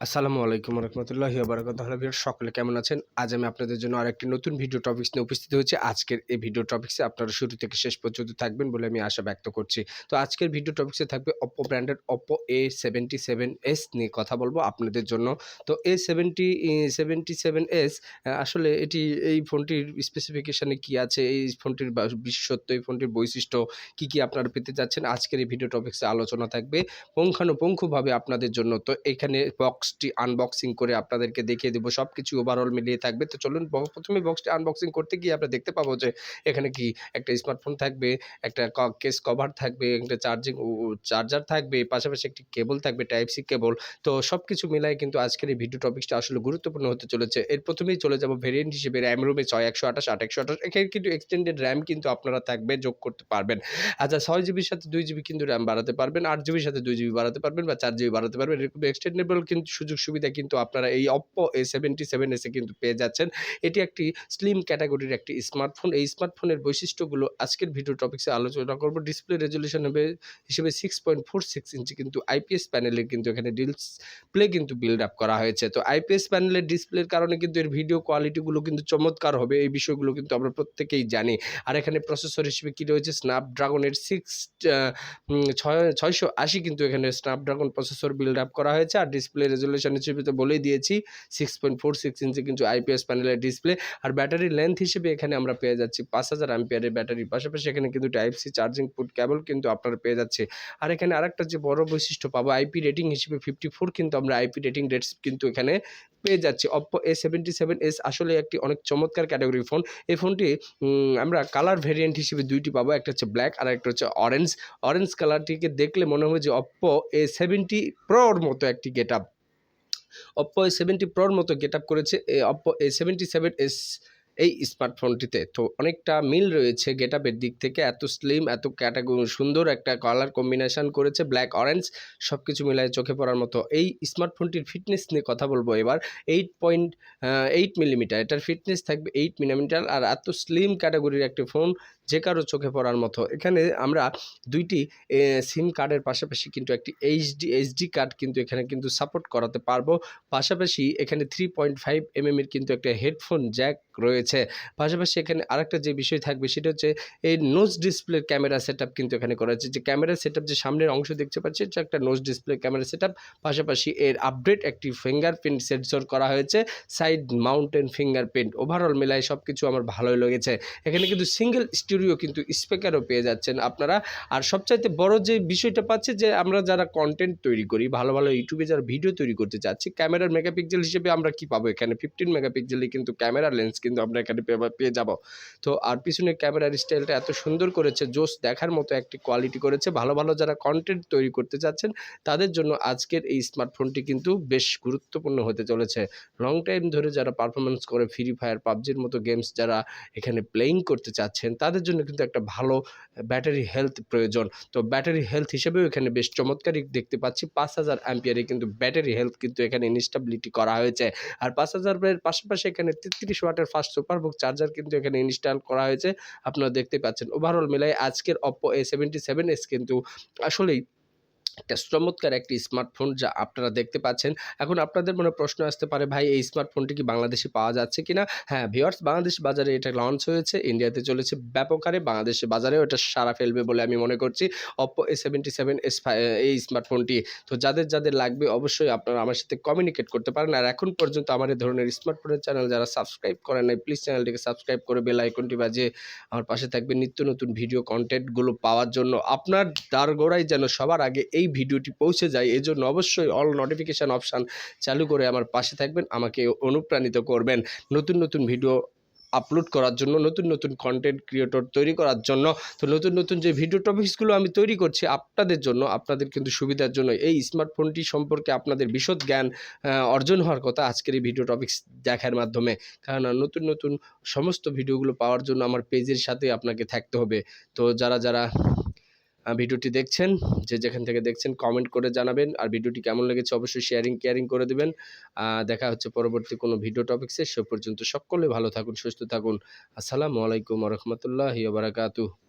আসসালামু আলাইকুম রহমতুল্লাহি ওয়া হ্যালো ভিউয়ার্স, সকলে কেমন আছেন? আজ আমি আপনাদের জন্য আরেকটি নতুন ভিডিও টপিকস নিয়ে উপস্থিত হয়েছি। আজকের এই ভিডিও টপিকসে আপনারা শুরু থেকে শেষ পর্যন্ত থাকবেন বলে আমি আশা ব্যক্ত করছি। তো আজকের ভিডিও টপিকসে থাকবে Oppo ব্র্যান্ডের Oppo A77s নিয়ে কথা বলবো আপনাদের জন্য। তো A77s আসলে এই ফোনটির স্পেসিফিকেশনে কি আছে, এই ফোনটির বিশেষত্ব, এই ফোনটির বৈশিষ্ট্য কি আপনারা পেতে যাচ্ছেন, আজকের এই ভিডিও টপিকসে আলোচনা থাকবে পুঙ্খানুপুঙ্খভাবে আপনাদের জন্য। তো এখানে বক্সটি আনবক্সিং করে আপনাদেরকে দেখিয়ে দেব, সবকিছু ওভারঅল মিলিয়ে থাকবে। তো চলুন প্রথমে বক্সটি আনবক্সিং করতে গিয়ে আমরা দেখতে পাবো যে এখানে কি একটা স্মার্টফোন থাকবে, একটা কেস কভার থাকবে, একটা চার্জার থাকবে, পাশাপাশি একটি কেবল থাকবে, টাইপ সি কেবল। তো সবকিছু মিলায় কিন্তু আজকের এই ভিডিও টপিকসটা আসলে গুরুত্বপূর্ণ হতে চলেছে। এর প্রথমেই চলে যাব ভেরিয়েন্ট হিসেবে র্যাম রোমে 6 128 8 128। এখানে কিন্তু এক্সটেন্ডেড র্যাম কিন্তু আপনারা থাকবে, যোগ করতে পারবেন। আচ্ছা, 6 জিবির সাথে 2 জিবি কিন্তু র্যাম বাড়াতে পারবেন, 8 জিবির সাথে 2 জিবি বাড়াতে পারবেন বা 4 জিবি বাড়াতে পারবেন। এরকম এক্সটেন্ডেবল কিন্তু সুযোগ সুবিধা কিন্তু আপনারা এই Oppo A77s এ কিন্তু পেয়ে যাচ্ছেন। এটি একটি স্লিম ক্যাটাগরির একটি স্মার্টফোন। এই স্মার্টফোনের বৈশিষ্ট্যগুলো আজকের ভিডিও টপিকসে আলোচনা করব। ডিসপ্লে রেজোলিউশন হবে হিসেবে 6.46 ইঞ্চি কিন্তু আইপিএস প্যানেলের কিন্তু এখানে ডিসপ্লে কিন্তু বিল্ড আপ করা হয়েছে। তো আইপিএস প্যানেলের ডিসপ্লের কারণে কিন্তু এর ভিডিও কোয়ালিটিগুলো কিন্তু চমৎকার হবে। এই বিষয়গুলো কিন্তু আমরা প্রত্যেকেই জানি। আর এখানে প্রসেসর হিসেবে কি রয়েছে, স্ন্যাপড্রাগনের 680 কিন্তু এখানে স্ন্যাপড্রাগন প্রসেসর বিল্ড আপ করা হয়েছে। আর ডিসপ্লে রেজোলিউশন হিসেবে তো বলেই দিয়েছি, 6.46 ইঞ্চি কিন্তু আইপিএস প্যানেলের ডিসপ্লে। আর ব্যাটারি লেন্থ হিসেবে এখানে আমরা পেয়ে যাচ্ছি 5000 অ্যাম্পিয়ারের ব্যাটারির পাশাপাশি এখানে কিন্তু টাইপ সি চার্জিং পোর্ট কেবল কিন্তু আপনারা পেয়ে যাচ্ছে। আর এখানে আরেকটা যে বড় বৈশিষ্ট্য পাবো, আইপি রেটিং হিসেবে 54 কিন্তু আমরা আইপি রেটিং রেটস কিন্তু এখানে পেয়ে যাচ্ছি। Oppo A77s আসলে একটি অনেক চমৎকার ক্যাটাগরির ফোন। এই ফোনটি আমরা কালার ভেরিয়েন্ট হিসেবে 2টি পাবো, একটা হচ্ছে ব্ল্যাক আর একটা হচ্ছে অরেঞ্জ কালারটিকে দেখলে মনে হবে যে Oppo A70 Proর মতো একটি গেটআপ। Oppo A70 Proর মতো গেটআপ করেছে Oppo A77s এই স্মার্টফোনটিতে। তো অনেকটা মিল রয়েছে গেটআপের দিক থেকে। এত স্লিম, এত সুন্দর একটা কালার কম্বিনেশন করেছে, ব্ল্যাক অরেঞ্জ সবকিছু মিলায়ে চোখে পড়ার মতো। এই স্মার্টফোনটির ফিটনেস নিয়ে কথা বলবো এবার। 8.8 মিলিমিটার এটার ফিটনেস থাকবে, 8 মিলিমিটার। আর এত স্লিম ক্যাটাগরির একটি ফোন, যে কারো চোখে পড়ার মতো। এখানে আমরা 2টি সিম কার্ডের পাশাপাশি কিন্তু একটি এইচডি কার্ড কিন্তু এখানে কিন্তু সাপোর্ট করাতে পারবো। পাশাপাশি এখানে 3.5 এর কিন্তু একটা হেডফোন জ্যাক রয়েছে। পাশাপাশি এখানে আরেকটা যে বিষয় থাকবে সেটা হচ্ছে এই নোজ ডিসপ্লের ক্যামেরা সেটআপ কিন্তু এখানে করা হয়েছে। যে ক্যামেরা সেটআপ, যে সামনের অংশ দেখতে পাচ্ছি, এটা একটা নোজ ডিসপ্লে ক্যামেরা সেটআপ। পাশাপাশি এর আপডেট একটি ফিঙ্গারপ্রিন্ট সেন্সর করা হয়েছে, সাইড মাউন্টেন ফিঙ্গারপ্রিন্ট। ওভারঅল মেলায় সবকিছু আমার ভালোই লেগেছে। এখানে কিন্তু সিঙ্গেল স্টুডিও কিন্তু স্পিকারও পেয়ে যাচ্ছেন আপনারা। আর সবচাইতে বড় যে বিষয়টা পাচ্ছি, যে আমরা যারা কন্টেন্ট তৈরি করি, ভালো ইউটিউবে যারা ভিডিও তৈরি করতে চাচ্ছি, ক্যামেরার মেগাপিক্সেল হিসেবে আমরা কি পাবো, এখানে 15 মেগাপিক্সেলই কিন্তু ক্যামেরা লেন্স কিন্তু আমরা এখানে পেয়ে যাব। তো আর পিছনের ক্যামেরার স্টাইলটা এত সুন্দর করেছে, জোস দেখার মতো একটি কোয়ালিটি করেছে। ভালো যারা কন্টেন্ট তৈরি করতে চাচ্ছেন তাদের জন্য আজকের এই স্মার্টফোনটি কিন্তু বেশ গুরুত্বপূর্ণ হতে চলেছে। লং টাইম ধরে যারা পারফরমেন্স করে, ফ্রি ফায়ার, পাবজির মতো গেমস যারা এখানে প্লেয়িং করতে চাচ্ছেন, তাদের জন্য কিন্তু একটা ভালো ব্যাটারি হেলথ প্রয়োজন। তো ব্যাটারি হেলথ হিসেবেও এখানে বেশ চমৎকারই দেখতে পাচ্ছি। 5000 অ্যাম্পিয়ারে কিন্তু ব্যাটারি হেলথ কিন্তু এখানে ইনস্টেবিলিটি করা হয়েছে। আর 5000 এর পাশাপাশি এখানে 33 ওয়াটের ফাস্ট সুপারবুক চার্জার কিন্তু এখানে ইনস্টল করা হয়েছে, আপনারা দেখতে পাচ্ছেন। ওভারঅল মিলায় আজকের Oppo A77s কিন্তু আসলেই একটা চমৎকার একটি স্মার্টফোন, যা আপনারা দেখতে পাচ্ছেন। এখন আপনাদের মনে প্রশ্ন আসতে পারে, ভাই এই স্মার্টফোনটি কি বাংলাদেশে পাওয়া যাচ্ছে কিনা? হ্যাঁ ভিউয়ার্স, বাংলাদেশ বাজারে এটা লঞ্চ হয়েছে, ইন্ডিয়াতে চলেছে ব্যাপক হারে, বাংলাদেশের বাজারেও এটা সাড়া ফেলবে বলে আমি মনে করছি। Oppo A77s এই স্মার্টফোনটি। তো যাদের লাগবে অবশ্যই আপনারা আমার সাথে কমিউনিকেট করতে পারেন। আর এখন পর্যন্ত আমার এই ধরনের স্মার্টফোনের চ্যানেল যারা সাবস্ক্রাইব করেন নাই, প্লিজ চ্যানেলটিকে সাবস্ক্রাইব করে বেল আইকনটি বাজিয়ে আমার পাশে থাকবেন নিত্য নতুন ভিডিও কন্টেন্টগুলো পাওয়ার জন্য। আপনার দ্বারগোড়ায় যেন সবার আগে এই ভিডিওটি পৌঁছে যায়, এজন্য অবশ্যই অল নোটিফিকেশন অপশান চালু করে আমার পাশে থাকবেন, আমাকে অনুপ্রাণিত করবেন নতুন ভিডিও আপলোড করার জন্য, নতুন কন্টেন্ট ক্রিয়েটর তৈরি করার জন্য। তো নতুন যে ভিডিও টপিকসগুলো আমি তৈরি করছি আপনাদের জন্য, আপনাদের কিন্তু সুবিধার জন্য। এই স্মার্টফোনটি সম্পর্কে আপনাদের বিশদ জ্ঞান অর্জন হওয়ার কথা আজকের এই ভিডিও টপিকস দেখার মাধ্যমে। কারণ নতুন সমস্ত ভিডিওগুলো পাওয়ার জন্য আমার পেজের সাথে আপনাকে থাকতে হবে। তো যারা ভিডিওটি দেখছেন, যে যেখান থেকে দেখছেন কমেন্ট করে জানাবেন। আর ভিডিওটি কেমন লেগেছে অবশ্যই কেয়ারিং করে দেবেন। দেখা হচ্ছে পরবর্তী কোনো ভিডিও টপিকসে। সে পর্যন্ত সকলে ভালো থাকুন, সুস্থ থাকুন। আসসালামু আলাইকুম ওয়া রাহমাতুল্লাহি ওয়া বারাকাতুহু।